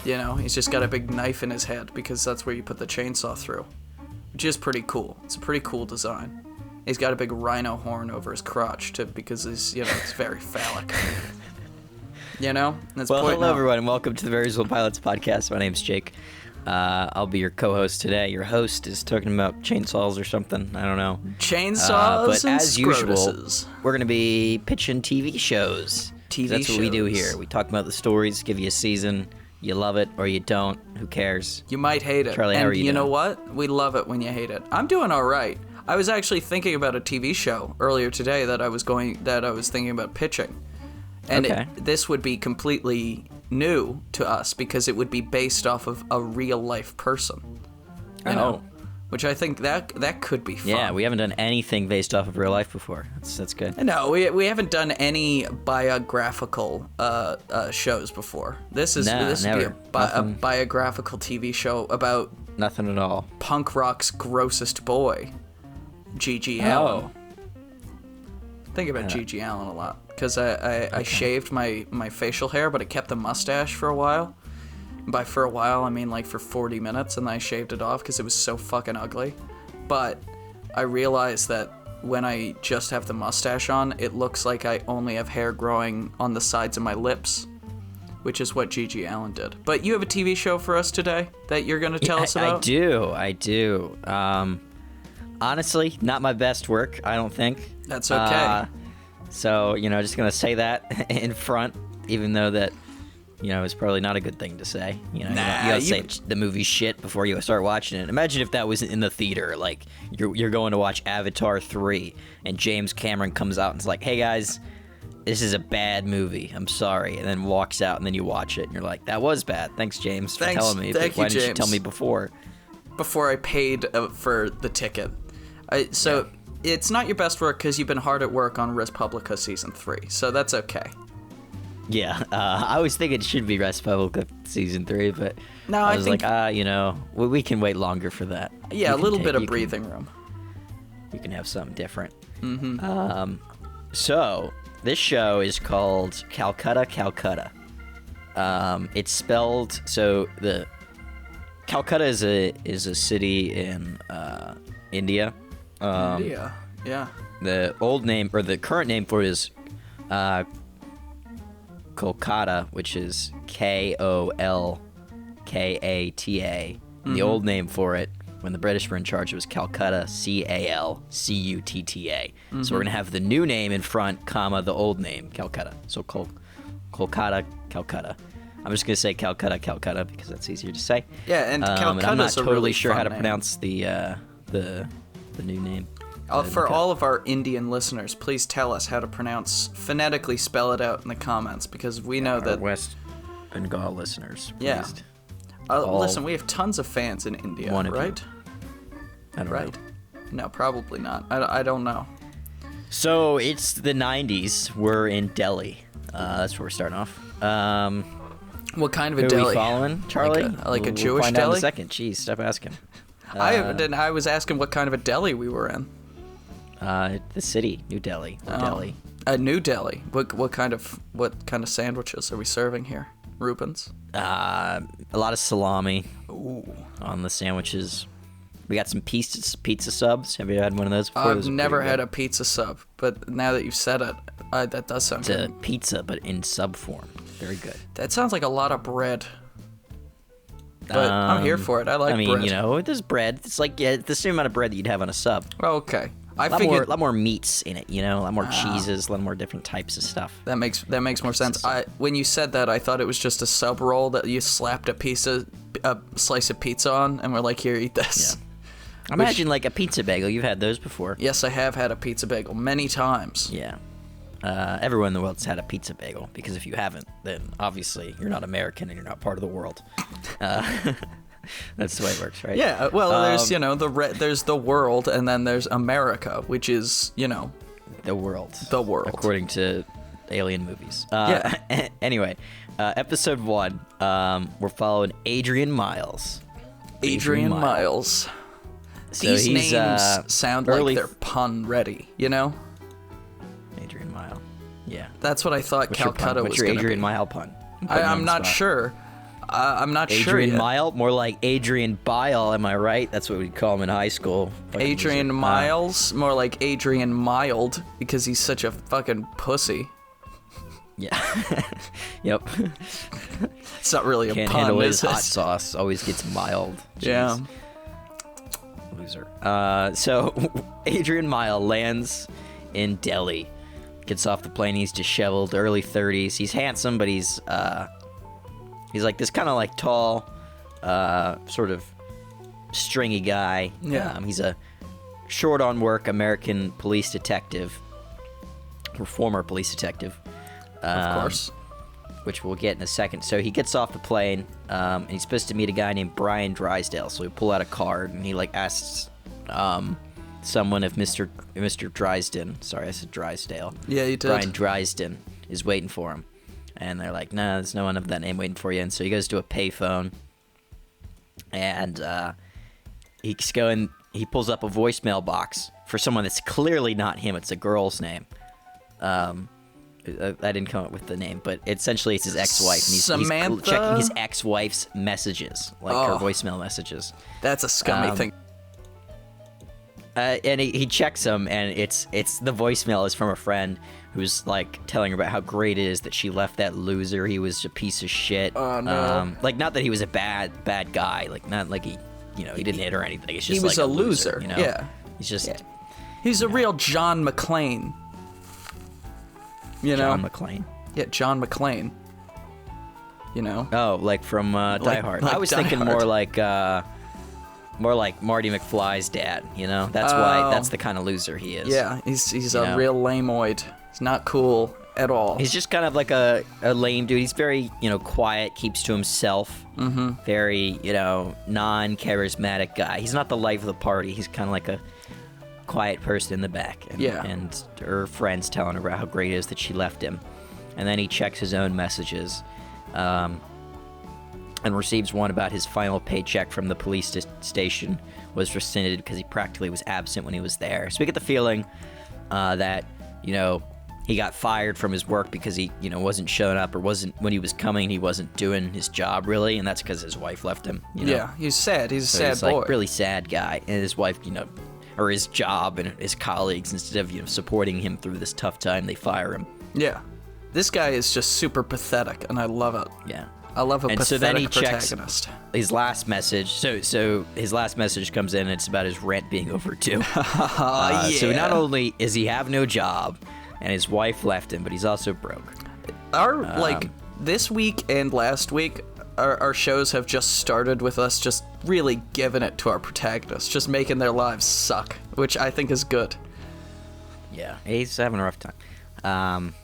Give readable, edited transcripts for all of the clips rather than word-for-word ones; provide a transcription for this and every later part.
You know, he's just got a big knife in his head because that's where you put the chainsaw through, which is pretty cool. It's a pretty cool design. He's got a big rhino horn over his crotch because he's, it's very phallic. Hello everyone, and welcome to the VeryReasonablePilots podcast. My name's Jake. I'll be your co-host today. Your host is talking about chainsaws or something. I don't know. Chainsaws but and as scrotuses. usual, we're going to be pitching TV shows. That's what we do here. We talk about the stories, give you a season. You love it or you don't. Who cares? You might hate it. Charlie, and how are you know doing? what? We love it when you hate it. I'm doing all right. I was actually thinking about a TV show earlier today that I was thinking about pitching. And okay. This would be completely new to us because it would be based off of a real life person. You know, which I think that could be fun. Yeah, we haven't done anything based off of real life before. That's good. No, we haven't done any biographical shows before. This would be a biographical TV show about nothing at all. Punk rock's grossest boy, G.G. Allen. Think about G.G. Allen a lot because I shaved my facial hair, but I kept the mustache for a while. By for a while, I mean like for 40 minutes, and then I shaved it off because it was so fucking ugly. But I realized that when I just have the mustache on, it looks like I only have hair growing on the sides of my lips, which is what G.G. Allen did. But you have a TV show for us today that you're going to tell us about? I do. Honestly, not my best work, I don't think. That's okay. So, just going to say that in front, even though that, it's probably not a good thing to say. You gotta say the movie's shit before you start watching it. Imagine if that was in the theater, like you're going to watch Avatar 3, and James Cameron comes out and is like, "Hey guys, this is a bad movie. I'm sorry," and then walks out, and then you watch it, and you're like, "That was bad. Thanks, James, for telling me. Why didn't you tell me before?" Before I paid for the ticket. It's not your best work because you've been hard at work on Res Publica Season 3, so that's okay. Yeah, I was thinking it should be Res Publica Season 3, but no, I was like, we can wait longer for that. Yeah, a little bit of breathing room. You can have something different. Mm-hmm. So, this show is called Calcutta, Calcutta. It's spelled, so the Calcutta is a city in India. India, yeah. The old name, or the current name for it is Kolkata, which is Kolkata. Mm-hmm. The old name for it, when the British were in charge, it was Calcutta, Calcutta. Mm-hmm. So we're going to have the new name in front, comma, the old name, Calcutta. So Kolkata, Calcutta. I'm just going to say Calcutta, Calcutta, because that's easier to say. Yeah, and Calcutta's and I'm not totally really sure how to name. Pronounce the new name. For all of our Indian listeners, please tell us how to phonetically spell it out in the comments, because we know that West Bengal listeners. Yeah. Listen, we have tons of fans in India, right? I don't know. No, probably not. I don't know. So it's the 90s. We're in Delhi. That's where we're starting off. What kind of a who Delhi? Are we following, Charlie? Like a Jewish we'll find Delhi? out in a second. Jeez, stop asking. I was asking what kind of a deli we were in. The city, New Delhi. Delhi. New Delhi. What kind of sandwiches are we serving here? Reuben's? A lot of salami. Ooh. On the sandwiches. We got some pizza subs. Have you had one of those before? I've never had a pizza sub, but now that you've said it, that does sound good. It's a pizza, but in sub form. Very good. That sounds like a lot of bread. But I'm here for it. I like bread. There's bread. It's like the same amount of bread that you'd have on a sub. Oh, okay. A lot more meats in it, a lot more cheeses, a lot more different types of stuff. That makes more sense. When you said that, I thought it was just a sub roll that you slapped a slice of pizza on, and we're like, here, eat this. Yeah. Imagine like a pizza bagel. You've had those before. Yes, I have had a pizza bagel many times. Yeah. Everyone in the world's had a pizza bagel, because if you haven't, then obviously you're not American and you're not part of the world. That's the way it works, right? Yeah, well, there's, there's the world, and then there's America, which is, the world. The world. According to alien movies. Yeah. Anyway, episode 1, we're following Adrien Miles. Adrien Miles. So These names sound like they're pun ready, Adrien Mile. Yeah. That's what I thought What's Calcutta was going to be. What's your Adrien be. Mile pun? I'm not sure. I'm not sure Adrien yet. Mile? More like Adrien Bile, am I right? That's what we'd call him in high school. Adrien Miles? More like Adrien Mild, because he's such a fucking pussy. Yeah. Yep. It's not really a Can't pun, handle is his hot it? sauce. Always gets mild. Jeez. Yeah. Loser. So Adrien Mile lands in Delhi. Gets off the plane. He's disheveled, early 30s. He's handsome, but he's like this kind of like tall, sort of stringy guy. Yeah. He's a short on work American police detective, or former police detective. Of course. Which we'll get in a second. So he gets off the plane, and he's supposed to meet a guy named Brian Drysdale. So we pull out a card, and he like asks someone if Mr. Drysden, sorry, I said Drysdale. Yeah, you did. Brian Drysden is waiting for him. And they're like, nah, there's no one of that name waiting for you. And so he goes to a payphone, and he pulls up a voicemail box for someone that's clearly not him. It's a girl's name. I didn't come up with the name, but essentially it's his ex-wife. And he's checking his ex-wife's messages, like her voicemail messages. That's a scummy thing. And he checks them, and it's the voicemail is from a friend who's like telling her about how great it is that she left that loser. He was a piece of shit. Oh no! Like not that he was a bad guy. Like not like he didn't hit her or anything. It's just he was like a loser. You know? Yeah. He's just he's a real John McClane. You know? John McClane. Yeah, John McClane. You know? Oh, like from Die Hard. Like I was Die thinking Hard. more like Marty McFly's dad. You know, that's why that's the kind of loser he is. Yeah, he's a real lameoid. He's not cool at all. He's just kind of like a lame dude. He's very, quiet, keeps to himself. Mm-hmm. Very, non-charismatic guy. He's not the life of the party. He's kind of like a quiet person in the back. And her friends telling her about how great it is that she left him. And then he checks his own messages and receives one about his final paycheck from the police station was rescinded because he practically was absent when he was there. So we get the feeling that, he got fired from his work because he, wasn't showing up, or wasn't, when he was coming, he wasn't doing his job really, and that's because his wife left him. Yeah, he's sad. He's a sad he's boy. Like really sad guy, and his wife, or his job and his colleagues, instead of supporting him through this tough time, they fire him. Yeah, this guy is just super pathetic, and I love it. Yeah, I love a and pathetic so then he protagonist. checks his last message. So his last message comes in, and it's about his rent being overdue. So not only does he have no job, and his wife left him, but he's also broke. This week and last week, our shows have just started with us just really giving it to our protagonists, just making their lives suck, which I think is good. Yeah, he's having a rough time.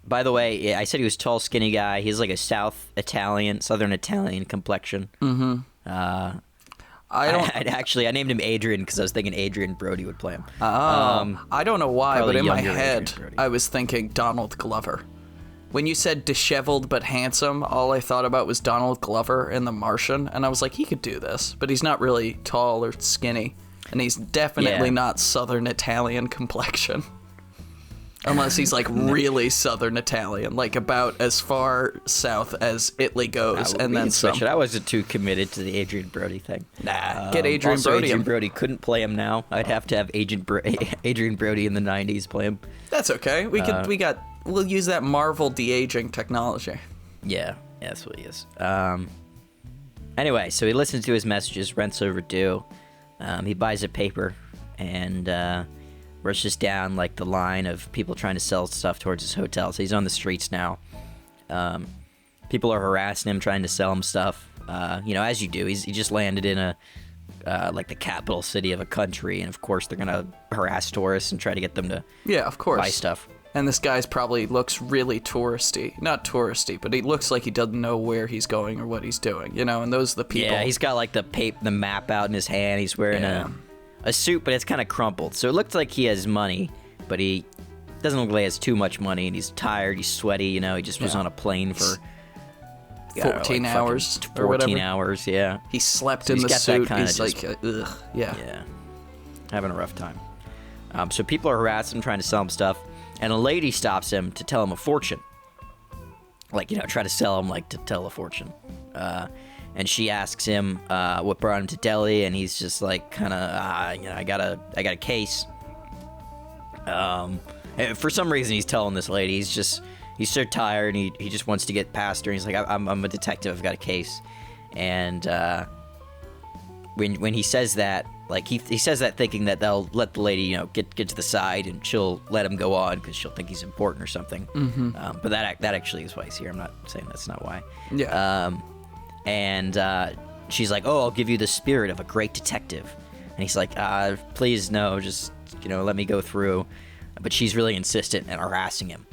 By the way, I said he was tall, skinny guy. He's like a Southern Italian complexion. Mm-hmm. I named him Adrian because I was thinking Adrien Brody would play him. I don't know why, but in my head, Brody. I was thinking Donald Glover. When you said disheveled but handsome, all I thought about was Donald Glover in The Martian, and I was like, he could do this, but he's not really tall or skinny, and he's definitely not Southern Italian complexion. Unless he's like really Southern Italian, like about as far south as Italy goes, and then some. I wasn't too committed to the Adrien Brody thing. Nah, get Adrien Brody. Adrien Brody couldn't play him now. I'd have to have Adrien Brody in the '90s play him. That's okay. We'll use that Marvel de-aging technology. Yeah, that's what he is. Anyway, so he listens to his messages. Rent's overdue. He buys a paper and rushes down like the line of people trying to sell stuff towards his hotel. So he's on the streets now. People are harassing him, trying to sell him stuff. As you do. He just landed in like the capital city of a country, and of course they're gonna harass tourists and try to get them to buy stuff. And this guy's probably looks really touristy. Not touristy, but he looks like he doesn't know where he's going or what he's doing, and those are the people. Yeah, he's got like the map out in his hand. He's wearing a suit, but it's kind of crumpled. So it looks like he has money, but he doesn't look like he has too much money, and he's tired, he's sweaty, he just was on a plane for 14 hours. 14 hours, yeah. He slept in the suit. He's like, ugh, yeah. Having a rough time. So people are harassing him, trying to sell him stuff. And a lady stops him to tell him a fortune. like, try to sell him, like, to tell a fortune. And she asks him what brought him to Delhi, and he's just like, kind of, I got a case. And for some reason, he's telling this lady, he's so tired, and he just wants to get past her. And he's like, I'm a detective, I've got a case. And when he says that, like, he says that thinking that they'll let the lady, get to the side, and she'll let him go on because she'll think he's important or something. Mm-hmm. But that actually is why he's here. I'm not saying that's not why. Yeah. And she's like, "Oh, I'll give you the spirit of a great detective." And he's like, "Please, no, just, let me go through." But she's really insistent and harassing him.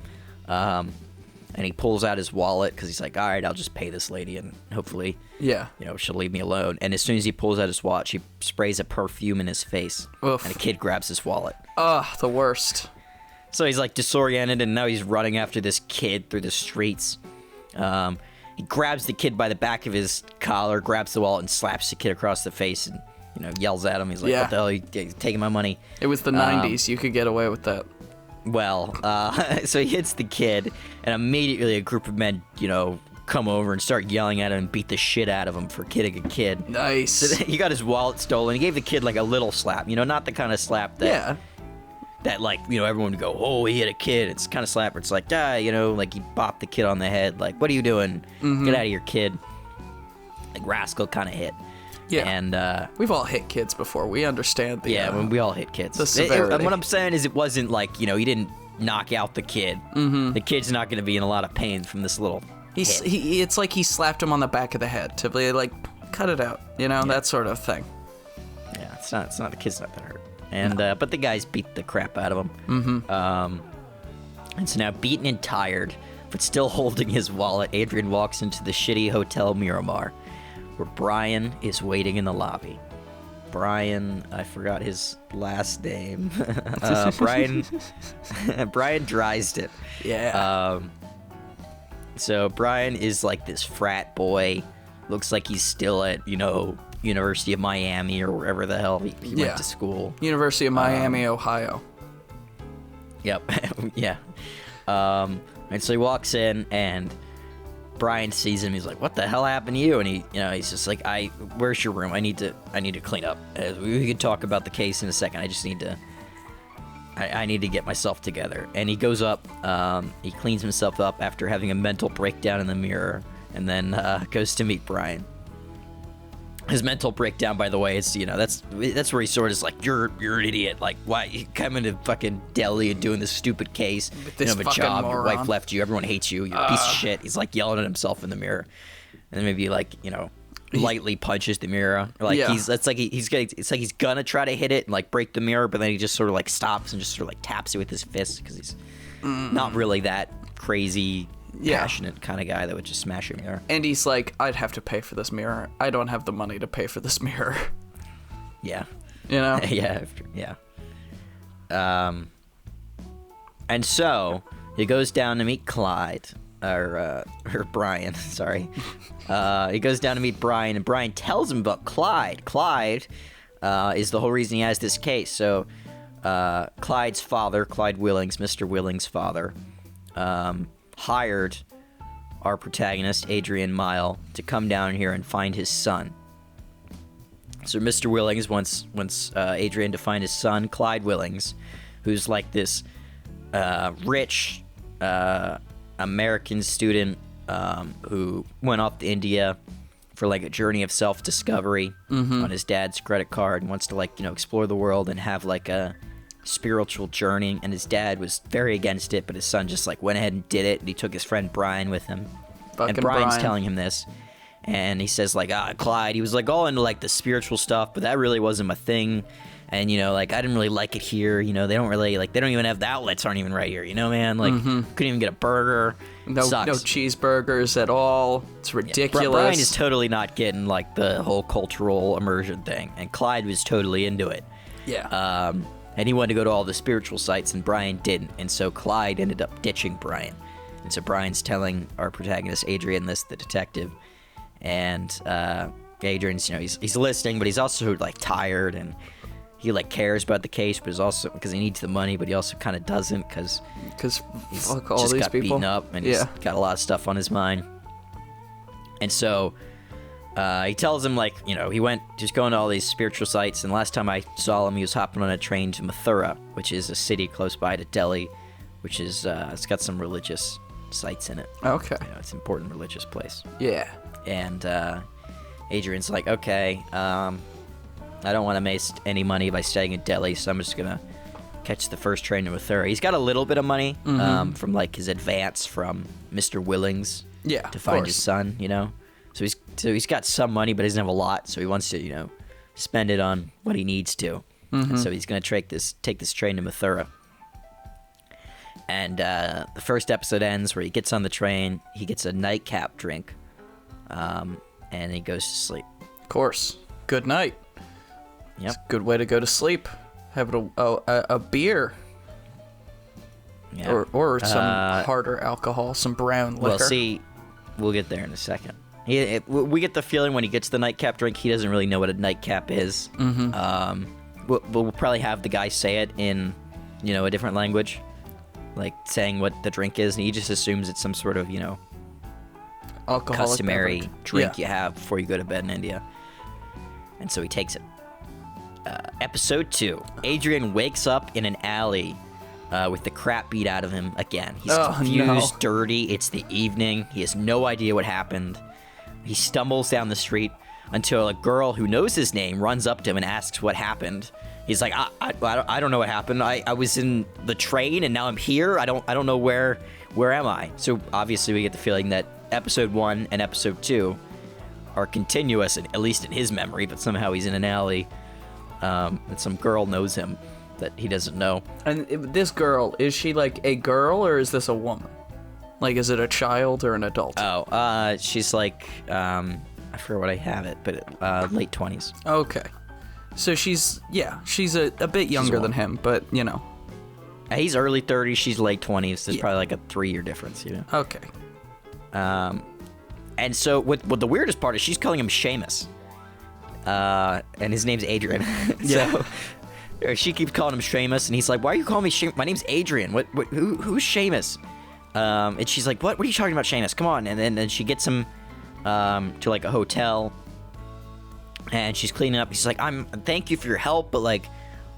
And he pulls out his wallet because he's like, "All right, I'll just pay this lady, and hopefully, she'll leave me alone." And as soon as he pulls out his wallet, she sprays a perfume in his face. Oof. And a kid grabs his wallet. Ugh, the worst. So he's like disoriented, and now he's running after this kid through the streets. He grabs the kid by the back of his collar, grabs the wallet, and slaps the kid across the face, and yells at him. He's like, "What the hell? Are you taking my money?" It was the 90s. You could get away with that. Well, so he hits the kid, and immediately a group of men, come over and start yelling at him and beat the shit out of him for hitting a kid. Nice. So he got his wallet stolen. He gave the kid, like, a little slap, not the kind of slap that, like, everyone would go, "Oh, he hit a kid." It's kind of slap where it's like, like, he bopped the kid on the head, like, "What are you doing? Mm-hmm. Get out of here, kid." Like, rascal kind of hit. Yeah, and we've all hit kids before. We understand the when we all hit kids. The severity. What I'm saying is, it wasn't like he didn't knock out the kid. Mm-hmm. The kid's not going to be in a lot of pain from this little. It's like he slapped him on the back of the head to be like, cut it out, that sort of thing. Yeah, it's not. The kid's not that hurt. And but the guys beat the crap out of him. Mm-hmm. And so now, beaten and tired, but still holding his wallet, Adrien walks into the shitty Hotel Miramar, where Brian is waiting in the lobby. Brian, I forgot his last name. Brian Drysdale. Yeah. So Brian is like this frat boy. Looks like he's still at, University of Miami or wherever the hell he went to school. University of Miami, Ohio. Yep. Yeah. And so he walks in, and Brian sees him. He's like, "What the hell happened to you?" And he's just like, "Where's your room? I need to clean up. We can talk about the case in a second. I just need to. I need to get myself together." And he goes up. He cleans himself up after having a mental breakdown in the mirror, and then goes to meet Brian. His mental breakdown, by the way, is that's where he sort of is like, you're an idiot. Like, why you coming to fucking Delhi and doing this stupid case? You don't have a job. Moron. Your wife left you. Everyone hates you. You're a piece of shit. He's like yelling at himself in the mirror, and then maybe like lightly punches the mirror. Like it's like he's gonna try to hit it and like break the mirror, but then he just sort of like stops and just sort of like taps it with his fist because he's not really that crazy. Passionate kind of guy that would just smash a mirror. And he's like, "I'd have to pay for this mirror. I don't have the money to pay for this mirror." Yeah. Yeah. And so he goes down to meet Clyde, or Brian. Sorry. He goes down to meet Brian, and Brian tells him about Clyde. Clyde is the whole reason he has this case. So Clyde's father, Clyde Willings, Mr. Willings' father, hired our protagonist, Adrien Mile, to come down here and find his son. So Mr. Willings wants Adrien to find his son, Clyde Willings, who's like this rich American student who went off to India for like a journey of self-discovery on his dad's credit card, and wants to explore the world and have like a spiritual journey. And his dad was very against it, but his son just went ahead and did it, and he took his friend Brian with him. And Brian's telling him this, and he says Clyde, he was all into the spiritual stuff, but that really wasn't my thing. And I didn't really like it here. They don't really they don't even have the outlets aren't even right here. Man, couldn't even get a burger. No cheeseburgers at all. It's ridiculous. Brian is totally not getting the whole cultural immersion thing, and Clyde was totally into it. Yeah. And he wanted to go to all the spiritual sites, and Brian didn't. And so Clyde ended up ditching Brian. And so Brian's telling our protagonist, Adrien, this, the detective. And Adrian's, he's listening, but he's also, tired. And he like cares about the case, but is also because he needs the money, but he also kind of doesn't because fuck all just these got people beaten up and he's got a lot of stuff on his mind. And so he tells him, like, you know, he went just going to all these spiritual sites, and last time I saw him, he was hopping on a train to Mathura, which is a city close by to Delhi, which is it's got some religious sites in it. Okay. You know, it's an important religious place. Yeah. And Adrian's like, okay, I don't want to waste any money by staying in Delhi, so I'm just gonna catch the first train to Mathura. He's got a little bit of money from like his advance from Mr. Willings to find his son, you know. So he's got some money, but he doesn't have a lot. So he wants to, you know, spend it on what he needs to. And so he's gonna take this train to Mathura. And the first episode ends where he gets on the train. He gets a nightcap drink, and he goes to sleep. Of course. Good night. Yep. It's a good way to go to sleep. Have a beer. Yeah. Or some harder alcohol, some brown liquor. Well, see, we'll get there in a second. We get the feeling when he gets the nightcap drink, he doesn't really know what a nightcap is. We'll probably have the guy say it in, you know, a different language, like saying what the drink is, and he just assumes it's some sort of, you know, alcoholic customary beverage. drink you have before you go to bed in India. And so he takes it. Episode 2. Adrian wakes up in an alley with the crap beat out of him again. He's confused, dirty. It's the evening. He has no idea what happened. He stumbles down the street until a girl who knows his name runs up to him and asks what happened. He's like, I don't know what happened. I was in the train and now I'm here. I don't know where am I? So obviously we get the feeling that episode 1 and episode 2 are continuous, at least in his memory, but somehow he's in an alley and some girl knows him that he doesn't know. And this girl, is she like a girl or is this a woman? Like, is it a child or an adult? Oh, she's like, I forget what I have it, but late 20s. Okay. So she's a bit younger than him, but, you know. He's early 30s, she's late 20s. There's probably like a 3-year difference, you know? Okay. And so what the weirdest part is she's calling him Seamus. And his name's Adrien. So she keeps calling him Seamus, and he's like, why are you calling me Seamus? My name's Adrien. Who's Seamus? And she's like, what are you talking about, Seamus? Come on. And then she gets him to like a hotel, and she's cleaning up. She's like, thank you for your help, but like,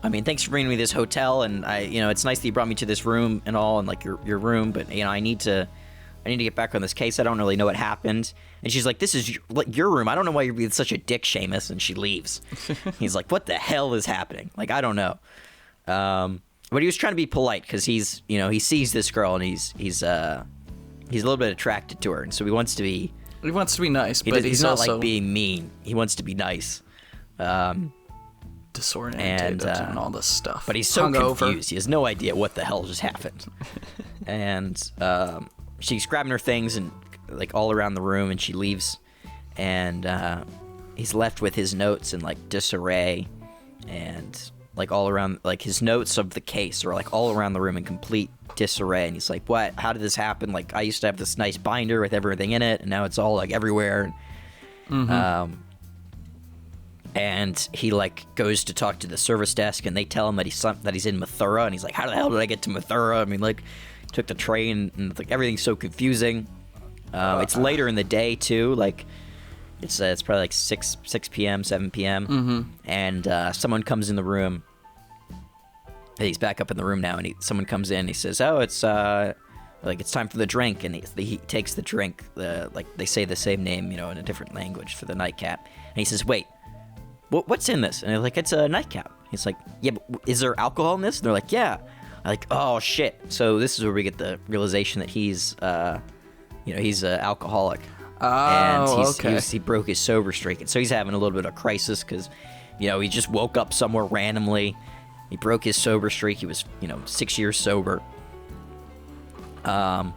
I mean, thanks for bringing me this hotel, and it's nice that you brought me to this room and all, and like your room, but I need to get back on this case. I don't really know what happened. And she's like, this is your room. I don't know why you're being such a dick, Seamus. And she leaves. He's like, what the hell is happening? Like, I don't know. But he was trying to be polite because he sees this girl and he's a little bit attracted to her. And so he wants to be nice, but he's not also like being mean. He wants to be nice. Disoriented and all this stuff. But he's so confused. He has no idea what the hell just happened. And she's grabbing her things and like all around the room, and she leaves, and he's left with his notes in like disarray, and like all around, like his notes of the case are like all around the room in complete disarray. And he's like, what? How did this happen? Like, I used to have this nice binder with everything in it, and now it's all like everywhere. And he like goes to talk to the service desk, and they tell him that he's in Mathura, and he's like, how the hell did I get to Mathura? I mean, like, took the train, and like everything's so confusing. It's later in the day too, like it's probably like 6 p.m., 7 p.m. And someone comes in the room. He's back up in the room now, and someone comes in. He says, "Oh, it's like it's time for the drink," and he takes the drink. Like they say the same name, in a different language for the nightcap. And he says, "Wait, what's in this?" And they're like, "It's a nightcap." He's like, "Yeah, but is there alcohol in this?" And they're like, "Yeah." I'm like, oh shit! So this is where we get the realization that he's he's an alcoholic. And he broke his sober streak, and so he's having a little bit of a crisis because, he just woke up somewhere randomly. He broke his sober streak. He was, 6 years sober. And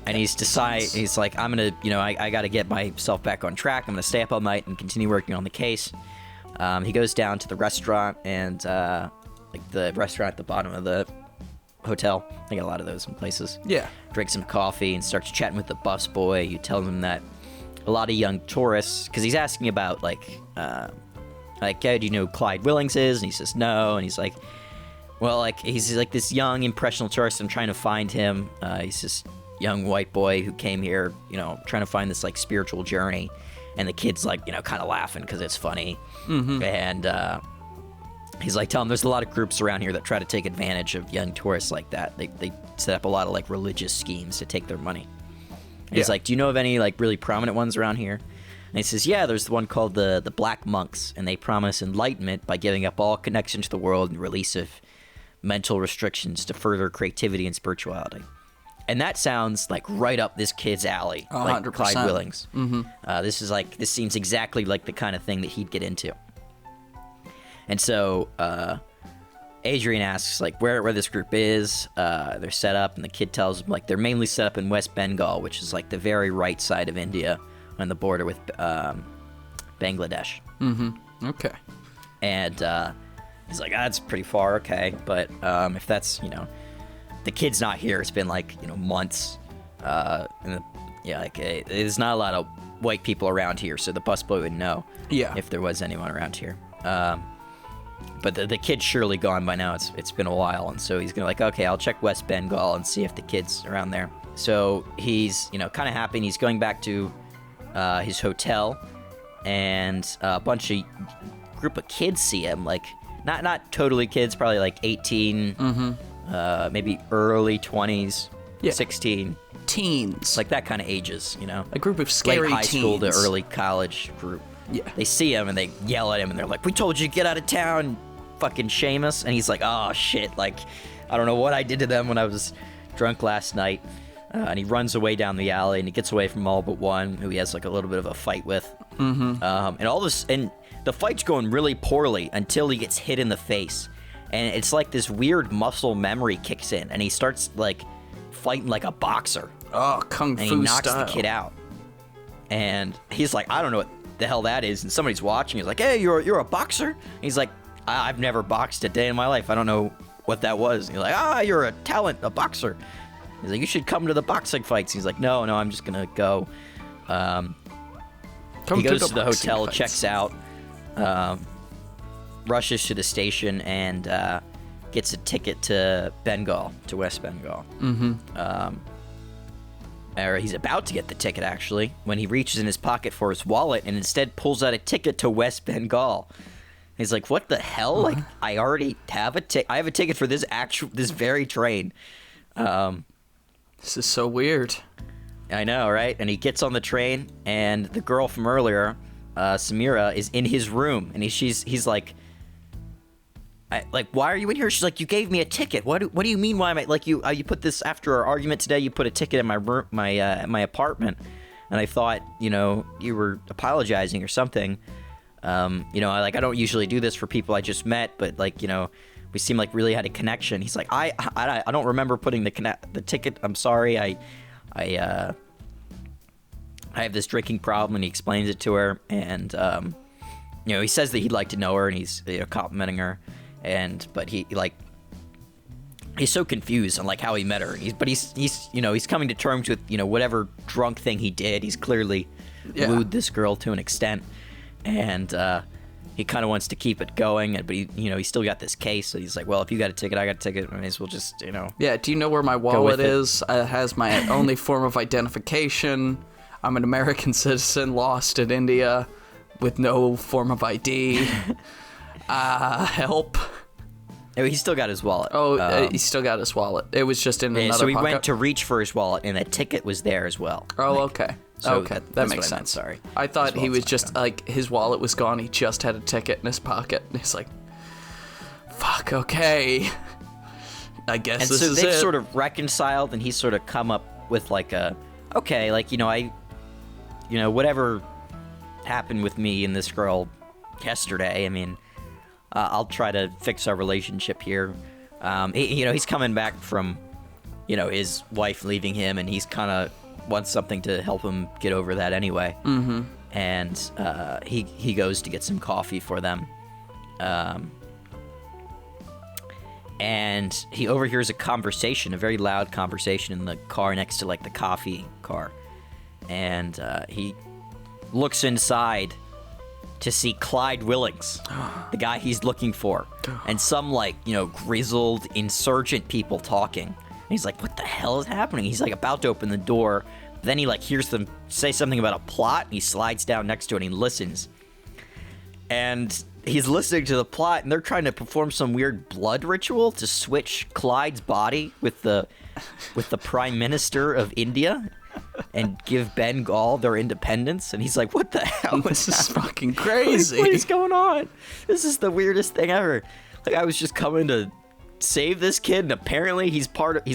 he's like, I'm gonna, I got to get myself back on track. I'm gonna stay up all night and continue working on the case. He goes down to the restaurant, and like the restaurant at the bottom of the hotel. I got a lot of those in places. Yeah. Drinks some coffee and starts chatting with the busboy. You tell him that a lot of young tourists, because he's asking about like like, "Hey, do you know who Clyde Willings is?" And he says, "No." And he's like, "Well, like, he's like this young, impressionable tourist. I'm trying to find him. He's this young white boy who came here, trying to find this, like, spiritual journey." And the kid's, like, kind of laughing because it's funny. Mm-hmm. And he's like, "Tell him there's a lot of groups around here that try to take advantage of young tourists like that. They set up a lot of, like, religious schemes to take their money." And he's like, "Do you know of any, like, really prominent ones around here?" And he says, "Yeah, there's the one called the Black Monks, and they promise enlightenment by giving up all connection to the world and release of mental restrictions to further creativity and spirituality." And that sounds like right up this kid's alley, 100%. Like Clyde Willings. Mm-hmm. This seems exactly like the kind of thing that he'd get into. And so Adrien asks, like, where this group is. They're set up, and the kid tells him, like, they're mainly set up in West Bengal, which is, like, the very right side of India on the border with Bangladesh. Mm-hmm. Okay. And he's like, "That's pretty far, okay. But if that's, the kid's not here. It's been, like, months. There's not a lot of white people around here, so the busboy would know if there was anyone around here. But the kid's surely gone by now. It's been a while, and so he's gonna, like, okay, I'll check West Bengal and see if the kid's around there." So he's, kind of happy, and he's going back to his hotel, and a group of kids see him, like, not totally kids, probably like 18, maybe early 20s, 16. Teens. Like that kind of ages, A group of scary late high teens. school to early college group. Yeah. They see him and they yell at him and they're like, "We told you to get out of town, fucking Seamus." And he's like, "Oh shit, like, I don't know what I did to them when I was drunk last night." And he runs away down the alley and he gets away from all but one who he has, like, a little bit of a fight with. Mm-hmm. And the fight's going really poorly until he gets hit in the face. And it's like this weird muscle memory kicks in and he starts, like, fighting like a boxer. Oh, kung fu style. And he knocks the kid out. And he's like, "I don't know what the hell that is." And somebody's watching. He's like, "Hey, you're a boxer?" And he's like, "I've never boxed a day in my life. I don't know what that was." And he's like, "You're a talent, a boxer." He's like, "You should come to the boxing fights." He's like, No, I'm just gonna go." He goes to the hotel, fights. Checks out, rushes to the station, and gets a ticket to West Bengal. Mm-hmm. Or he's about to get the ticket, actually, when he reaches in his pocket for his wallet and instead pulls out a ticket to West Bengal. He's like, "What the hell? Like, I already have a ticket. I have a ticket for this very train." This is so weird. I know, right? And he gets on the train, and the girl from earlier, Samira, is in his room, and he's like, "Why are you in here?" She's like, "You gave me a ticket. What do you mean? Why am I like you? You put this after our argument today. You put a ticket in my room, my apartment, and I thought, you were apologizing or something. I don't usually do this for people I just met, but we seem like really had a connection." He's like, I don't remember putting the ticket. I'm sorry. I have this drinking problem," and he explains it to her, and he says that he'd like to know her, and he's complimenting her, but he's so confused on, like, how he met her. He's coming to terms with whatever drunk thing he did. He's clearly wooed this girl to an extent, and he kind of wants to keep it going, but he's still got this case. So he's like, "Well, if you got a ticket, I got a ticket. I may as well just, Yeah, do you know where my wallet is? It has my only form of identification. I'm an American citizen lost in India with no form of ID. Help." He's still got his wallet. He's still got his wallet. It was just in another so he pocket. went to reach for his wallet, and the ticket was there as well. Oh, okay. So okay, that makes sense. Sorry. I thought he was just, like, his wallet was gone. He just had a ticket in his pocket. And he's like, "Fuck, okay. I guess this is it." And so they've sort of reconciled, and he's sort of come up with, like, okay, like, whatever happened with me and this girl yesterday, I mean, I'll try to fix our relationship here. He's coming back from, his wife leaving him, and he's kind of wants something to help him get over that anyway. Mm-hmm. And he goes to get some coffee for them. And he overhears a very loud conversation in the car next to, like, the coffee car. And he looks inside to see Clyde Willings, the guy he's looking for, and some, like, you know, grizzled insurgent people talking. And he's like, what the hell is happening? He's, like, about to open the door. Then he, like, hears them say something about a plot. And he slides down next to it and he listens. And he's listening to the plot, and they're trying to perform some weird blood ritual to switch Clyde's body with the Prime Minister of India and give Bengal their independence. And he's like, what the hell? This is fucking crazy. What is going on? This is the weirdest thing ever. Like, I was just coming to save this kid, and apparently he's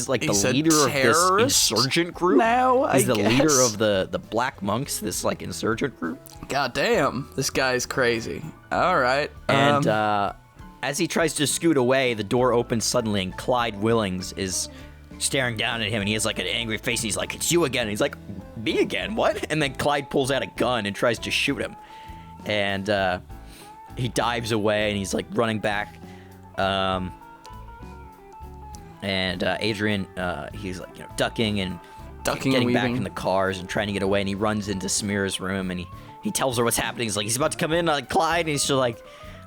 like the leader of this insurgent group. Now, he's the leader of the Black Monks, this, like, insurgent group. God damn, this guy's crazy. All right. And as he tries to scoot away, the door opens suddenly, and Clyde Willings is staring down at him, and he has, like, an angry face. He's like, it's you again. And he's like, me again? What? And then Clyde pulls out a gun and tries to shoot him. And he dives away, and he's, like, running back. And Adrien, he's, like, you know, ducking and getting back in the cars and trying to get away. And he runs into Samira's room, and he tells her what's happening. He's like, he's about to come in, like, Clyde, and he's just like,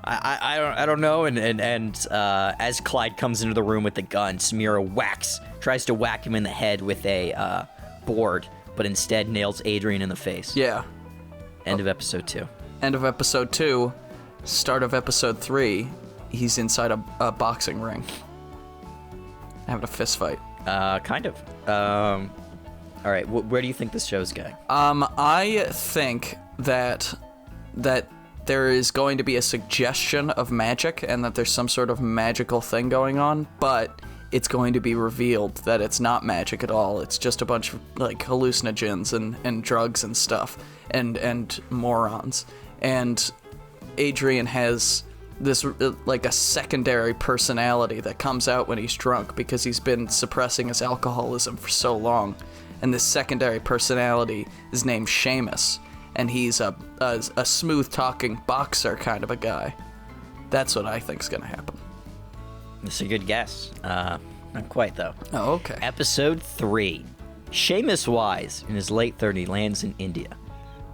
I don't know. And as Clyde comes into the room with the gun, Samira tries to whack him in the head with a board, but instead nails Adrien in the face. Yeah. End of episode 2. End of episode 2. Start of episode 3. He's inside a boxing ring, having a fist fight. Kind of. All right, where do you think this show's going? I think that there is going to be a suggestion of magic and that there's some sort of magical thing going on, but it's going to be revealed that it's not magic at all. It's just a bunch of, like, hallucinogens and drugs and stuff and morons. And Adrien has this, like, a secondary personality that comes out when he's drunk because he's been suppressing his alcoholism for so long. And this secondary personality is named Seamus, and he's a smooth-talking boxer kind of a guy. That's what I think's gonna happen. That's a good guess. Not quite, though. Oh, okay. Episode 3. Seamus Wiez, in his late 30s, lands in India.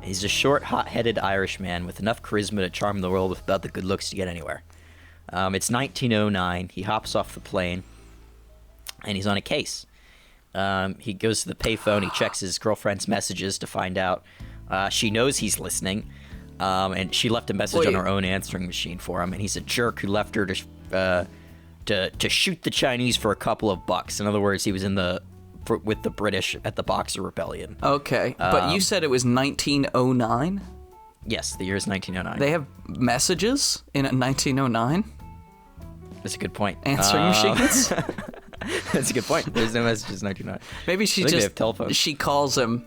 He's a short, hot-headed Irishman with enough charisma to charm the world without the good looks to get anywhere. It's 1909. He hops off the plane, and he's on a case. He goes to the payphone. He checks his girlfriend's messages to find out she knows he's listening, and she left a message on her own answering machine for him. And he's a jerk who left her to shoot the Chinese for a couple of bucks. In other words, he was with the British at the Boxer Rebellion. Okay, but you said it was 1909? Yes, the year is 1909. They have messages in 1909? That's a good point. Answering machines? That's a good point. There's no messages in 1909. Maybe she calls him,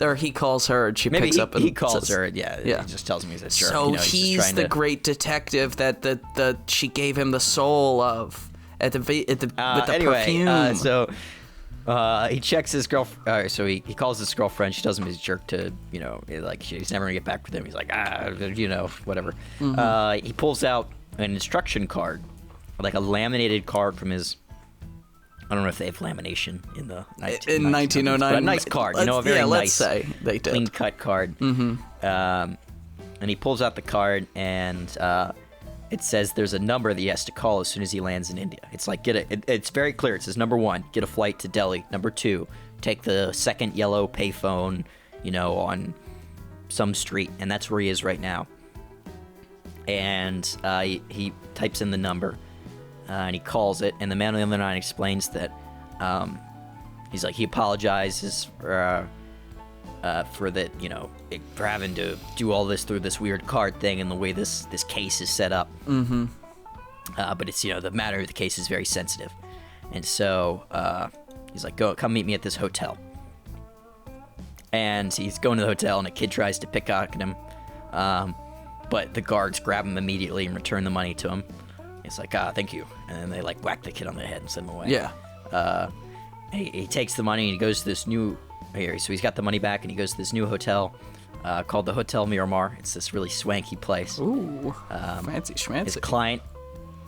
or he calls her, and she picks up and he calls says, her. Yeah, he just tells me he's a jerk. So he's the great detective that she gave him the soul of with the perfume. He checks his girlfriend. So he calls his girlfriend. She tells him he's a jerk to, you know, like, he's never gonna get back with him. He's like, you know, whatever. Mm-hmm. He pulls out an instruction card, like a laminated card from his. I don't know if they have lamination in 1909. But a nice card, you know, a very nice, let's say they did. Clean cut card. Mm-hmm. And he pulls out the card, and it says there's a number that he has to call as soon as he lands in India. It's like, it's very clear. It says, number 1, get a flight to Delhi. Number 2, take the second yellow payphone, you know, on some street, and that's where he is right now. And he types in the number. And he calls it, and the man on the other line explains that he's like, he apologizes for that, you know, for having to do all this through this weird card thing and the way this case is set up. Mm-hmm. But it's, you know, the matter of the case is very sensitive, and so he's like, come meet me at this hotel. And he's going to the hotel, and a kid tries to pickpocket him, but the guards grab him immediately and return the money to him. He's like, thank you. And then they, like, whack the kid on the head and send him away. Yeah. He takes the money and he goes to this new... So he's got the money back and he goes to this new hotel called the Hotel Miramar. It's this really swanky place. Ooh, fancy schmancy. His client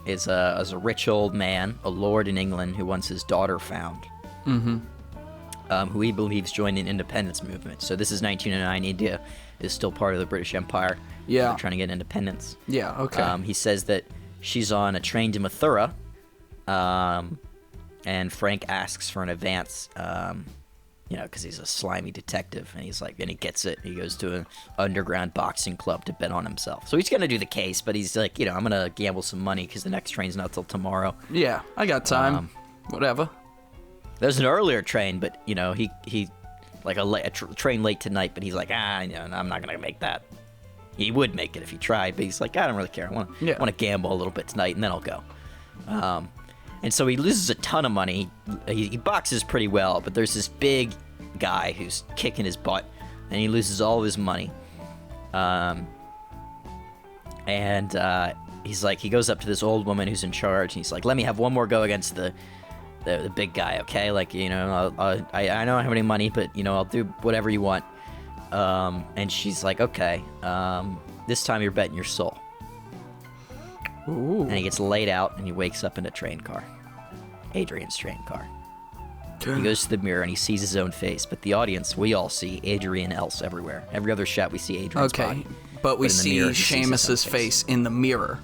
is a rich old man, a lord in England who wants his daughter found. Mm-hmm. Who he believes joined an independence movement. So this is 1909 India. is still part of the British Empire. Yeah. They're trying to get independence. Yeah, okay. He says that she's on a train to Mathura, and Frank asks for an advance, because he's a slimy detective, and he gets it. He goes to an underground boxing club to bet on himself. So he's going to do the case, but he's like, I'm going to gamble some money because the next train's not till tomorrow. Yeah, I got time. Whatever. There's an earlier train, but, he like a train late tonight, but he's like, I'm not going to make that. He would make it if he tried, but he's like, I don't really care. I want to gamble a little bit tonight, and then I'll go. And so he loses a ton of money. He boxes pretty well, but there's this big guy who's kicking his butt, and he loses all of his money. He's like, he goes up to this old woman who's in charge, and he's like, let me have one more go against the big guy, okay? Like, I don't have any money, but, I'll do whatever you want. And she's like, okay, this time you're betting your soul. Ooh. And he gets laid out, and he wakes up in a train car. Adrien's train car. He goes to the mirror, and he sees his own face. But the audience, we all see Adrien else everywhere. Every other shot, we see Adrien's body. But we see Seamus's face in the mirror.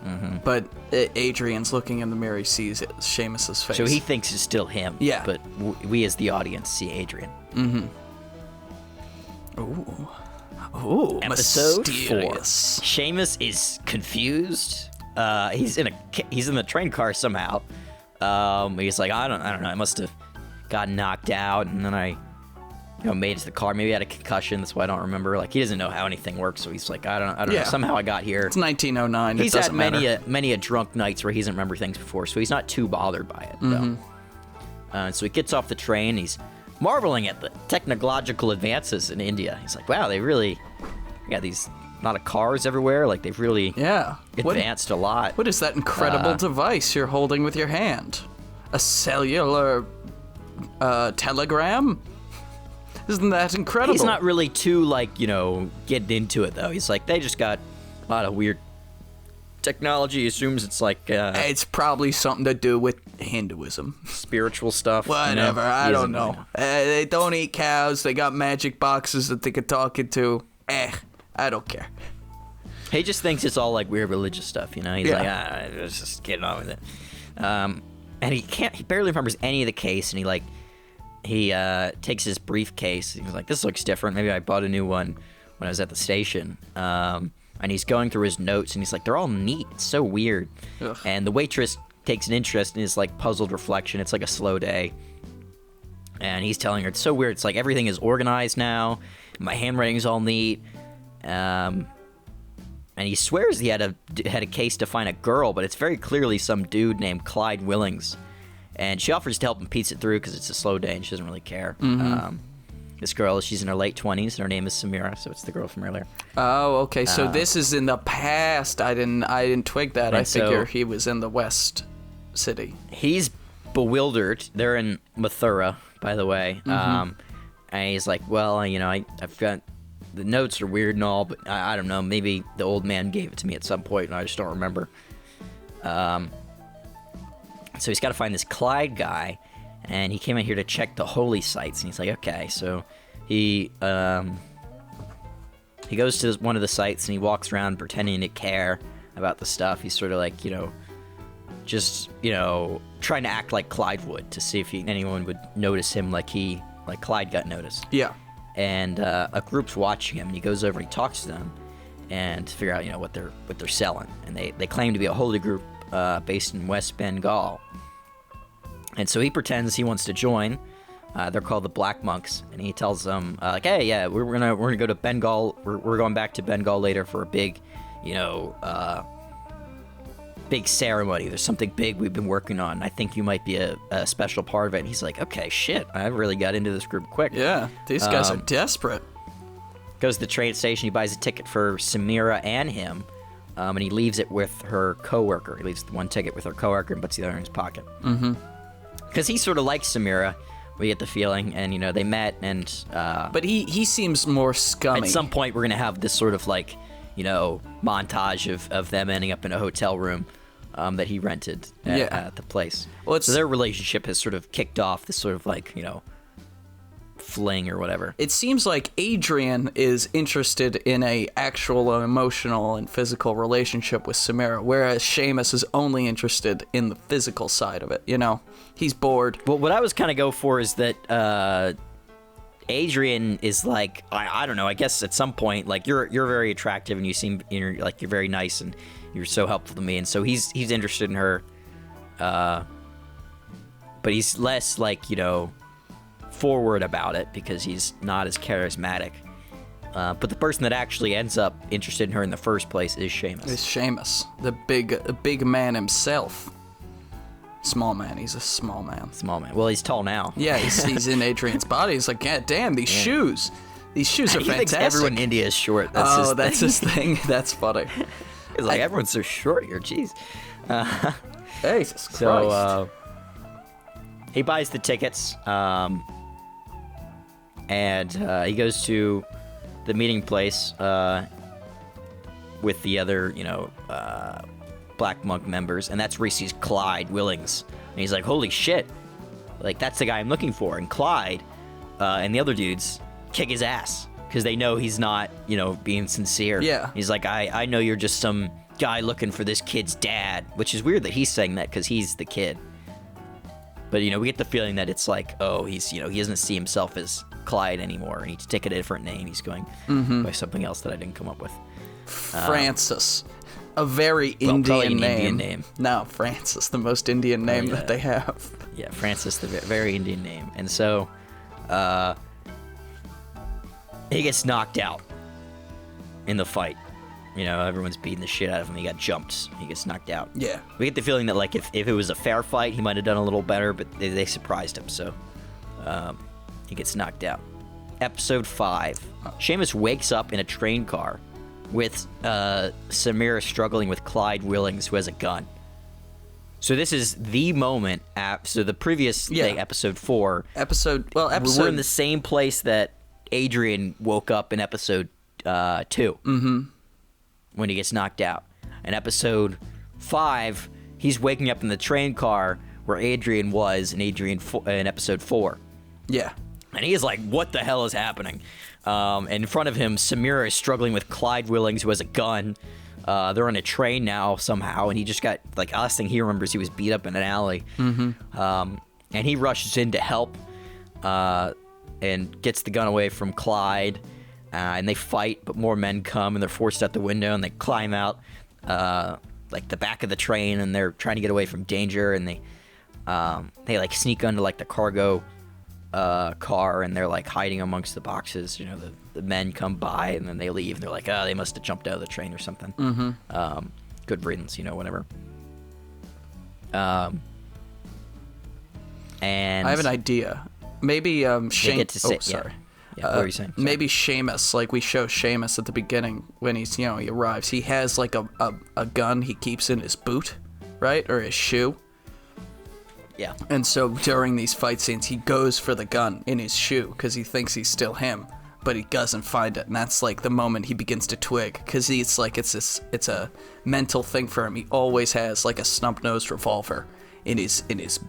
Mm-hmm. But Adrien's looking in the mirror, he sees Seamus's face. So he thinks it's still him. Yeah. But we as the audience see Adrien. Mm-hmm. Ooh, Episode 4. mysterious. Seamus is confused. He's in the train car somehow. He's like, I don't know. I must have gotten knocked out, and then I, made it to the car. Maybe I had a concussion. That's why I don't remember. Like, he doesn't know how anything works. So he's like, I don't know. Somehow I got here. It's 1909. He's had many a drunk nights where he doesn't remember things before, so he's not too bothered by it. Mm-hmm. So he gets off the train. He's marveling at the technological advances in India. He's like, wow, they really got these lot of cars everywhere. Like, they've really advanced a lot. What is that incredible device you're holding with your hand? A cellular telegram? Isn't that incredible? He's not really too, getting into it, though. He's like, they just got a lot of weird technology. He assumes it's like... it's probably something to do with Hinduism. Spiritual stuff. Whatever, I don't know. They don't eat cows. They got magic boxes that they could talk into. I don't care. He just thinks it's all, weird religious stuff, He's like, let's just get on with it. And he barely remembers any of the case, and he takes his briefcase. He's like, this looks different. Maybe I bought a new one when I was at the station. And he's going through his notes, and he's like, they're all neat. It's so weird. Ugh. And the waitress takes an interest in his, puzzled reflection. It's like a slow day. And he's telling her, it's so weird. It's like everything is organized now. My handwriting's all neat. And he swears he had a case to find a girl, but it's very clearly some dude named Clyde Willings. And she offers to help him piece it through because it's a slow day and she doesn't really care. Mm-hmm. This girl, she's in her late 20s, and her name is Samira, so it's the girl from earlier. Oh, okay. So this is in the past. I didn't twig that. I figure he was in the West City. He's bewildered. They're in Mathura, by the way. Mm-hmm. And he's like, well, I've got... The notes are weird and all, but I don't know. Maybe the old man gave it to me at some point, and I just don't remember. So he's got to find this Clyde guy, and he came out here to check the holy sites. And he's like, okay. So he goes to one of the sites, and he walks around pretending to care about the stuff. He's sort of trying to act like Clyde would to see if anyone would notice him like Clyde got noticed. Yeah. And a group's watching him, and he goes over and he talks to them and to figure out, what they're selling. And they claim to be a holy group based in West Bengal. And so he pretends he wants to join. They're called the Black Monks, and he tells them, hey, yeah, we're gonna go to Bengal. We're going back to Bengal later for a big, big ceremony. There's something big we've been working on. I think you might be a special part of it. And he's like, okay, shit, I really got into this group quick. Yeah, these guys are desperate. Goes to the train station. He buys a ticket for Samira and him, and he leaves it with her coworker. He leaves one ticket with her coworker and puts the other in his pocket. Mm-hmm. Because he sort of likes Samira, we get the feeling, and they met, and but he seems more scummy. At some point, we're gonna have this sort of montage of them ending up in a hotel room that he rented at the place. Well, so their relationship has sort of kicked off this sort of fling or whatever. It seems like Adrien is interested in a actual emotional and physical relationship with Samira, whereas Seamus is only interested in the physical side of it. You know, he's bored. Well, what I was kind of go for is that Adrien is like, I don't know, I guess at some point, like, you're very attractive and you seem, like, you're very nice and you're so helpful to me, and so he's interested in her, but he's less, like, you know, forward about it because he's not as charismatic. But the person that actually ends up interested in her in the first place is Seamus. It's Seamus, the big man himself. Small man. He's a small man. Small man. Well, he's tall now. Yeah, he's in Adrian's body. He's like, God damn, these shoes. These shoes are he fantastic. thinks everyone in India is short. That's his thing. That's funny. He's like, everyone's so short here. Jeez. Jesus Christ. So he buys the tickets, and he goes to the meeting place with the other, you know, Black Monk members, and that's where he sees Clyde Willings, and he's like, holy shit, like, that's the guy I'm looking for. And Clyde and the other dudes kick his ass because they know he's not, you know, being sincere. Yeah. He's like, I know you're just some guy looking for this kid's dad, which is weird that he's saying that because he's the kid. But, you know, we get the feeling that it's like, oh, he's, you know, he doesn't see himself as Clyde anymore, and he's taking a different name. He's going by something else that I didn't come up with. Francis. A very Indian name. Indian name. No, Francis, the most Indian name that they have. Yeah, Francis, the very Indian name. And so he gets knocked out in the fight. You know, everyone's beating the shit out of him. He got jumped. He gets knocked out. Yeah. We get the feeling that, like, if it was a fair fight, he might have done a little better, but they surprised him, so he gets knocked out. Episode 5. Seamus wakes up in a train car with Samira struggling with Clyde Willings, who has a gun. So this is the moment. So the previous thing, episode 4. We're in the same place that Adrien woke up in episode 2. Mm-hmm. When he gets knocked out. In episode 5, he's waking up in the train car where Adrien was in episode 4. Yeah. And he is like, what the hell is happening? And in front of him, Samira is struggling with Clyde Willings, who has a gun. They're on a train now somehow, and he just got, like, last thing he remembers, he was beat up in an alley. Mm-hmm. And he rushes in to help and gets the gun away from Clyde. And they fight, but more men come, and they're forced out the window, and they climb out, like, the back of the train, and they're trying to get away from danger, and they like, sneak under, like, the cargo car, and they're, like, hiding amongst the boxes. You know, the men come by, and then they leave, and they're like, oh, they must have jumped out of the train or something. Mm-hmm. Good riddance, you know, whatever. And I have an idea. Maybe Seamus. Sorry. Yeah, what were you saying? Sorry. Maybe Seamus, like, we show Seamus at the beginning when he's, you know, he arrives. He has, like, a gun he keeps in his boot, right? Or his shoe. Yeah. And so during these fight scenes, he goes for the gun in his shoe because he thinks he's still him, but he doesn't find it. And that's, like, the moment he begins to twig, because he's like, it's a mental thing for him. He always has, like, a snub-nosed revolver in his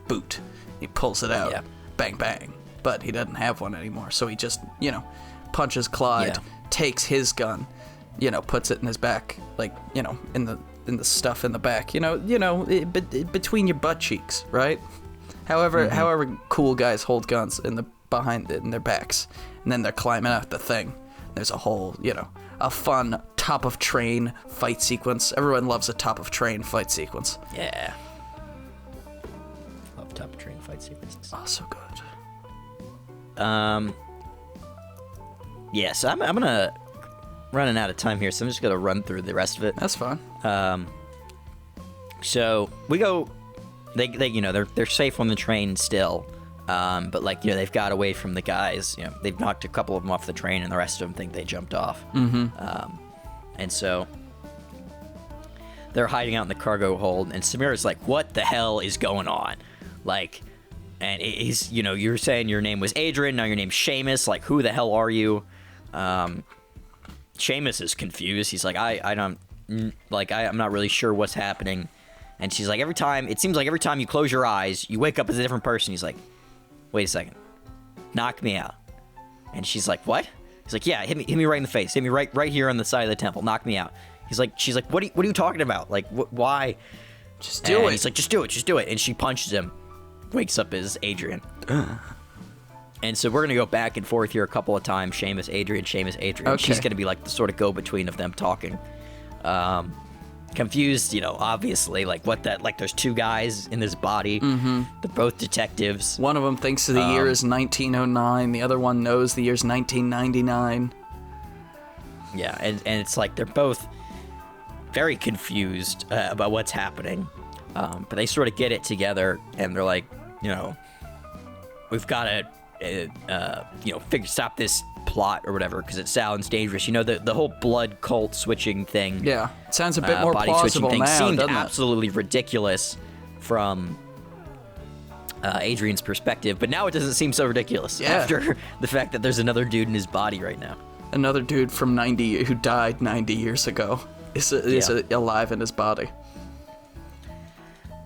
boot. He pulls it out. Yeah. Bang, bang. But he doesn't have one anymore, so he just, you know, punches Clyde, takes his gun, you know, puts it in his back, like, you know, in the stuff in the back, you know, between your butt cheeks, right? However cool guys hold guns in their backs, and then they're climbing out the thing. There's a whole, you know, a fun top of train fight sequence. Everyone loves a top of train fight sequence. Yeah. Love top of train fight sequences. Oh, so good. So I'm gonna running out of time here, so I'm just gonna run through the rest of it. That's fine. So we go. They you know, they're safe on the train still, but, like, you know, they've got away from the guys. You know, they've knocked a couple of them off the train, and the rest of them think they jumped off. Mm-hmm. And so they're hiding out in the cargo hold, and Samira's like, "What the hell is going on?" Like. And he's, you know, you're saying your name was Adrien, now your name's Seamus. Like, who the hell are you? Seamus is confused. He's like, I'm not really sure what's happening. And she's like, it seems like every time you close your eyes, you wake up as a different person. He's like, wait a second. Knock me out. And she's like, what? He's like, yeah, hit me right in the face. Hit me right here on the side of the temple. Knock me out. She's like, what are you talking about? Like, why? Just do it. He's like, just do it. And she punches him. Wakes up as Adrien. And so we're going to go back and forth here a couple of times. Seamus, Adrien. Okay. She's going to be like the sort of go-between of them talking. Confused, obviously, like there's two guys in this body. Mm-hmm. They're both detectives. One of them thinks the year is 1909. The other one knows the year's 1999. Yeah, and it's like they're both very confused about what's happening. But they sort of get it together, and they're like, we've got to, stop this plot or whatever, because it sounds dangerous. The whole blood cult switching thing. Yeah, it sounds a bit more body plausible switching thing now, seemed doesn't it? absolutely ridiculous from Adrien's perspective, but now it doesn't seem so ridiculous after the fact that there's another dude in his body right now. Another dude from who died 90 years ago is alive in his body.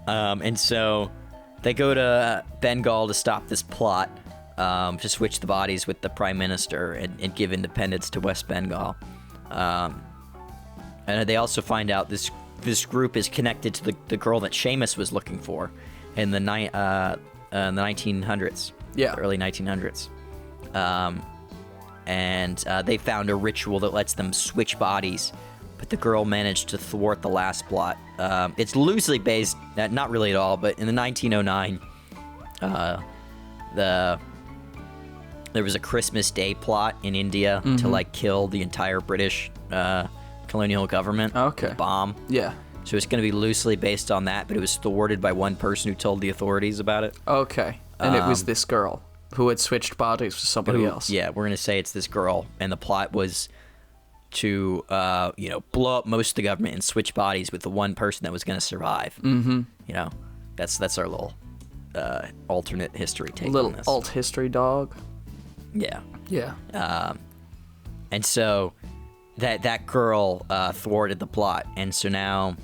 And so they go to Bengal to stop this plot, to switch the bodies with the prime minister and give independence to West Bengal. And they also find out this group is connected to the girl that Seamus was looking for in the 1900s. Yeah. The early 1900s. And they found a ritual that lets them switch bodies, but the girl managed to thwart the last plot. It's loosely based, not really at all, but in the 1909, there was a Christmas Day plot in India to kill the entire British colonial government. Okay. Bomb. Yeah. So it's going to be loosely based on that, but it was thwarted by one person who told the authorities about it. Okay. And it was this girl who had switched bodies with somebody else. Yeah, we're going to say it's this girl, and the plot was to, blow up most of the government and switch bodies with the one person that was going to survive. Mm-hmm. That's our little alternate history take Little on this. alt history dog. Yeah. Yeah. And so that girl thwarted the plot, and so now,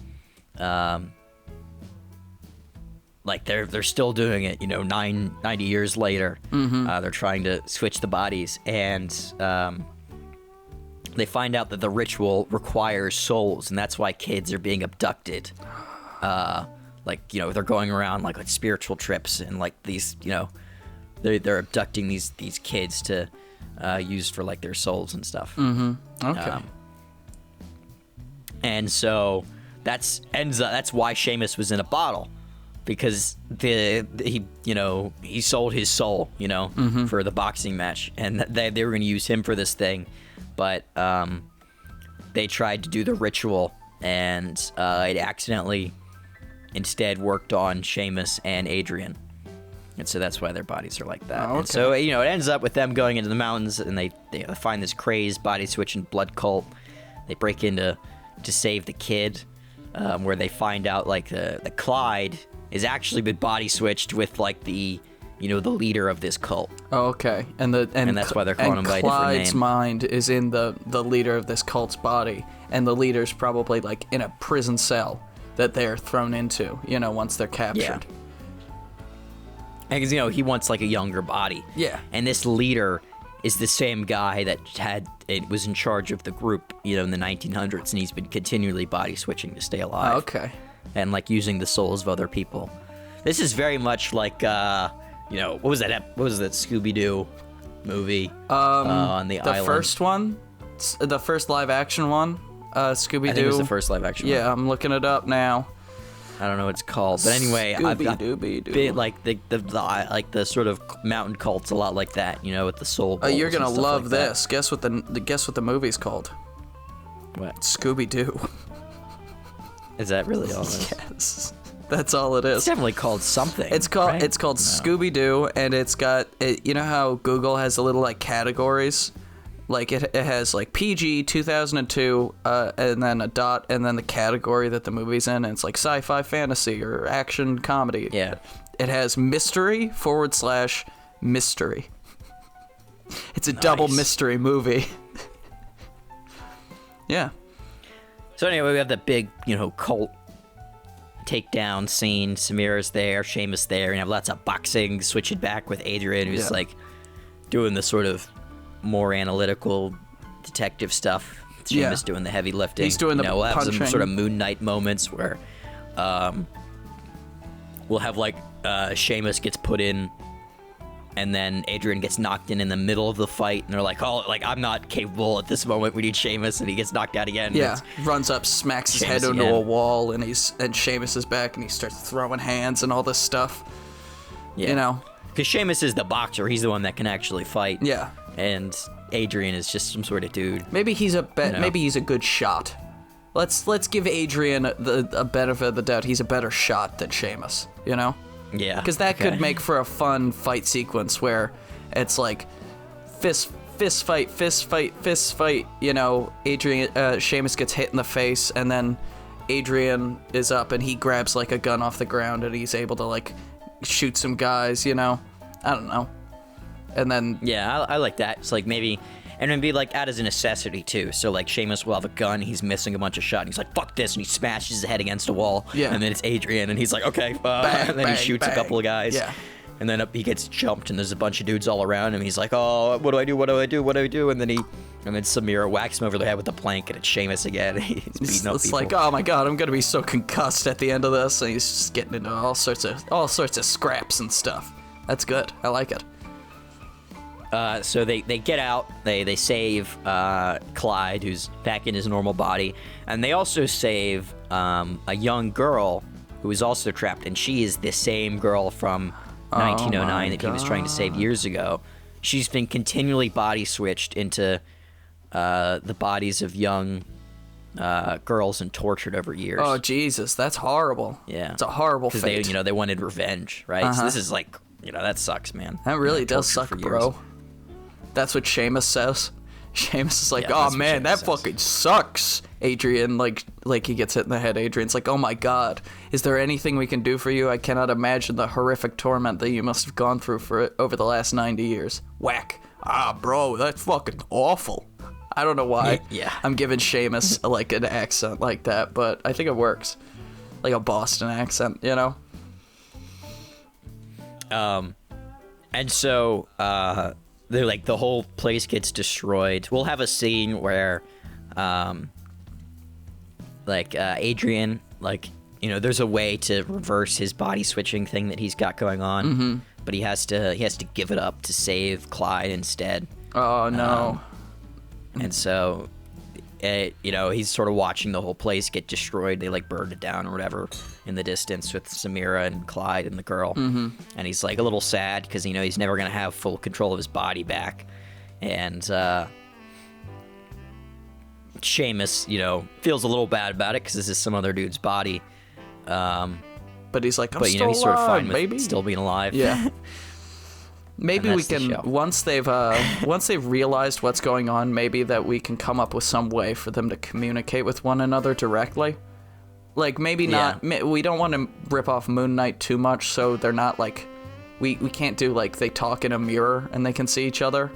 they're still doing it. 90 years later, they're trying to switch the bodies, and they find out that the ritual requires souls, and that's why kids are being abducted. They're going around like spiritual trips, and these, they're abducting these kids to use for their souls and stuff. Mm-hmm. Okay. And so that's why Seamus was in a bottle, because he sold his soul, for the boxing match, and they were going to use him for this thing, but they tried to do the ritual, and it accidentally instead worked on Seamus and Adrien. And so that's why their bodies are like that. Oh, okay. And so, it ends up with them going into the mountains, and they find this crazed body-switching blood cult. They break into to save the kid, where they find out, the Clyde is actually been body-switched with, the leader of this cult. Oh, okay. And that's why they're calling him by a different name. Clyde's mind is in the leader of this cult's body, and the leader's probably, in a prison cell that they're thrown into, once they're captured. Yeah. Because, he wants, a younger body. Yeah. And this leader is the same guy that was in charge of the group, in the 1900s, and he's been continually body switching to stay alive. Oh, okay. And, using the souls of other people. This is very much what was that Scooby-Doo movie on the island? The first one? The first live-action one? Scooby-Doo? I think it was the first live-action one. Yeah, I'm looking it up now. I don't know what it's called, but anyway, Scooby-Dooby-Doo. The sort of mountain cults a lot like that, with the soul. Oh, you're gonna love like this. Guess what the movie's called? What? Scooby-Doo. Is that really all it is? Yes, that's all it is. It's definitely called something. It's called right? Scooby-Doo, and it's got you know how Google has the little categories. It has PG 2002, and then a dot, and then the category that the movie's in, and it's sci-fi fantasy or action comedy. Yeah. It has mystery / mystery. It's a double mystery movie. Yeah. So anyway, we have the big, cult takedown scene. Samira's there, Seamus there, and you have lots of boxing, switching back with Adrien, who's doing the sort of more analytical detective stuff. Seamus doing the heavy lifting. He's doing the we'll have punching. some sort of Moon Knight moments where we'll have like Seamus gets put in, and then Adrien gets knocked in the middle of the fight, and they're like, "Oh, like I'm not capable at this moment. We need Seamus," and he gets knocked out again. Yeah, runs up, smacks his head into a wall, and Seamus is back, and he starts throwing hands and all this stuff. Yeah. You know, because Seamus is the boxer. He's the one that can actually fight. Yeah. And Adrien is just some sort of dude. Maybe he's maybe he's a good shot. Let's give Adrien a benefit of the doubt. He's a better shot than Seamus. You know? Yeah. Because that could make for a fun fight sequence where it's like fist fight. You know, Seamus gets hit in the face, and then Adrien is up and he grabs like a gun off the ground and he's able to like shoot some guys. You know? I don't know. And then I like that. It's like maybe, and it'd be like that as a necessity too. So like Seamus will have a gun, he's missing a bunch of shots, and he's like, "Fuck this," and he smashes his head against a wall. Yeah. And then it's Adrien, and he's like, "Okay," bang, and then bang, he shoots bang. a couple of guys. Yeah. And then he gets jumped, and there's a bunch of dudes all around him. He's like, "Oh, what do I do? What do I do? What do I do?" And then Samira whacks him over the head with the plank, and it's Seamus again. He's beating up it's people. like, oh my god, I'm gonna be so concussed at the end of this, and he's just getting into all sorts of scraps and stuff. That's good. I like it. So they get out, they save Clyde, who's back in his normal body, and they also save a young girl who is also trapped, and she is the same girl from 1909 that he was trying to save years ago. She's been continually body switched into the bodies of young girls and tortured over years. Oh Jesus, that's horrible. Yeah, it's a horrible fate. They wanted revenge, right? So this is like, that sucks, man. That really does suck, for bro. years. That's what Seamus says. Seamus is like, Yeah, oh man, that fucking sucks. Adrien, like he gets hit in the head. Adrien's like, oh my god, is there anything we can do for you? I cannot imagine the horrific torment that you must have gone through over the last 90 years. Whack. Ah, bro, that's fucking awful. I don't know why I'm giving Seamus like an accent like that, but I think it works. Like a Boston accent, you know? And so, they're like, the whole place gets destroyed. We'll have a scene where, Adrien, there's a way to reverse his body switching thing that he's got going on, but he has to give it up to save Clyde instead. Oh no. And so, he's sort of watching the whole place get destroyed. They burned it down or whatever in the distance with Samira and Clyde and the girl. And he's like a little sad because he's never gonna have full control of his body back. And Seamus, feels a little bad about it because this is some other dude's body. But he's like, I'm still he's sort of fine alive, with still being alive. Yeah. Maybe we can once they've realized what's going on, maybe that we can come up with some way for them to communicate with one another directly. Like maybe not. We don't want to rip off Moon Knight too much, so they're not like we can't do like they talk in a mirror and they can see each other.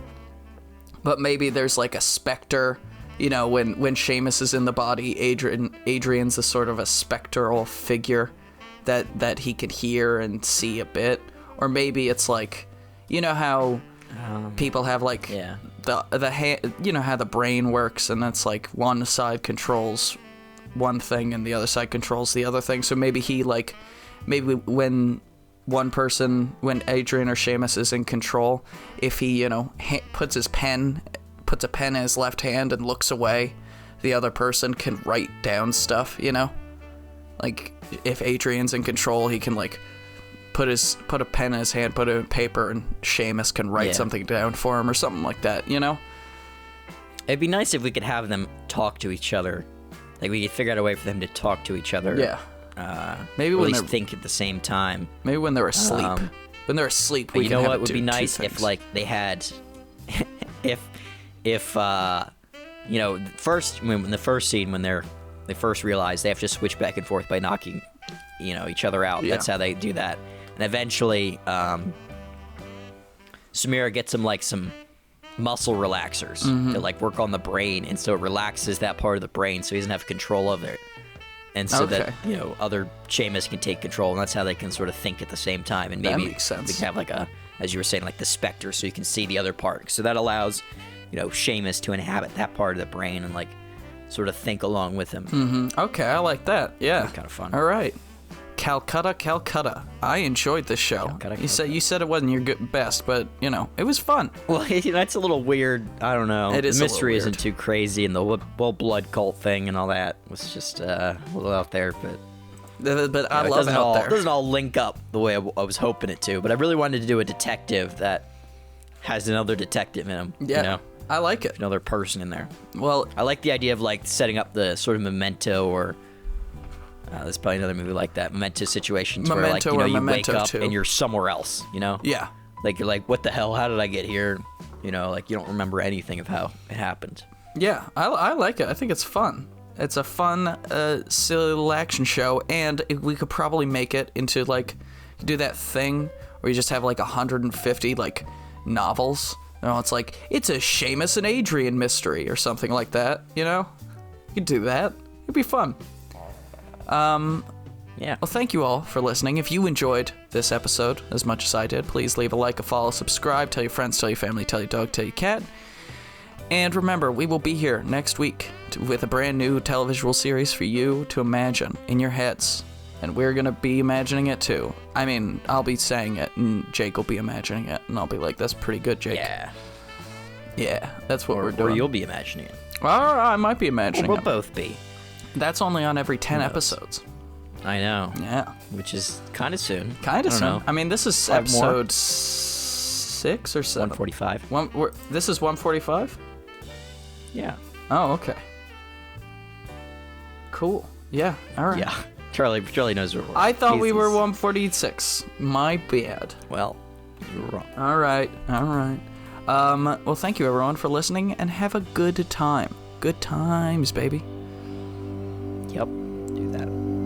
But maybe there's like a specter. When Seamus is in the body, Adrien's a sort of a spectral figure that he could hear and see a bit. Or maybe it's like. You know how people have the how the brain works, and it's like one side controls one thing and the other side controls the other thing. So maybe when Adrien or Seamus is in control, if he puts a pen in his left hand and looks away, the other person can write down stuff. Like if Adrien's in control, he can put a pen in his hand, put it in paper, and Seamus can write something down for him or something like that, It'd be nice if we could have them talk to each other. Like, we could figure out a way for them to talk to each other. Yeah. Maybe when at least think at the same time. Maybe when they're asleep. When they're asleep, we can have what would be nice if, they had... first, when the first scene, when they first realize they have to switch back and forth by knocking, each other out. Yeah. That's how they do that. And eventually, Samira gets him some muscle relaxers to work on the brain, and so it relaxes that part of the brain, so he doesn't have control of it, and so that other Seamus can take control, and that's how they can sort of think at the same time. And maybe that makes sense. We can have as you were saying, the specter, so you can see the other part. So that allows Seamus to inhabit that part of the brain and like sort of think along with him. Mm-hmm. Okay, I like that. Yeah, kind of fun. All right, Calcutta. I enjoyed this show. Calcutta. You said it wasn't your best, but it was fun. Well, it's a little weird. I don't know. It is. The mystery a little isn't too crazy, and the whole blood cult thing and all that was just a little out there, but. But I love out there. It doesn't all link up the way I was hoping it to, but I really wanted to do a detective that has another detective in him. Yeah, I like it. Another person in there. Well, I like the idea of like setting up the sort of Memento or there's probably another movie like that, Memento situations where like you wake up 2. and you're somewhere else. Yeah. Like you're like, what the hell? How did I get here? Like you don't remember anything of how it happened. Yeah, I like it. I think it's fun. It's a fun, silly little action show, and we could probably make it into, like, do that thing where you just have, like, 150, like, novels. It's like, it's a Seamus and Adrien mystery or something like that, You could do that. It'd be fun. Yeah. Well, thank you all for listening. If you enjoyed this episode as much as I did, please leave a like, a follow, subscribe, tell your friends, tell your family, tell your dog, tell your cat. And remember, we will be here next week with a brand new televisual series for you to imagine in your heads. And we're going to be imagining it too. I mean, I'll be saying it, and Jake will be imagining it, and I'll be like, that's pretty good, Jake. Yeah. Yeah, that's what we're doing. Or you'll be imagining it. Or I might be imagining we'll it. We'll both be. That's only on every 10 episodes. I know. Yeah. Which is kind of soon. Kind of soon. Know. I mean, this is episode 6 or 7? 145. This is 145? Yeah. Oh, okay. Cool. Yeah, all right. Yeah. Charlie knows where we're at. I thought we were 146. My bad. Well, you were wrong. All right. Well, thank you, everyone, for listening, and have a good time. Good times, baby. Yep. Do that.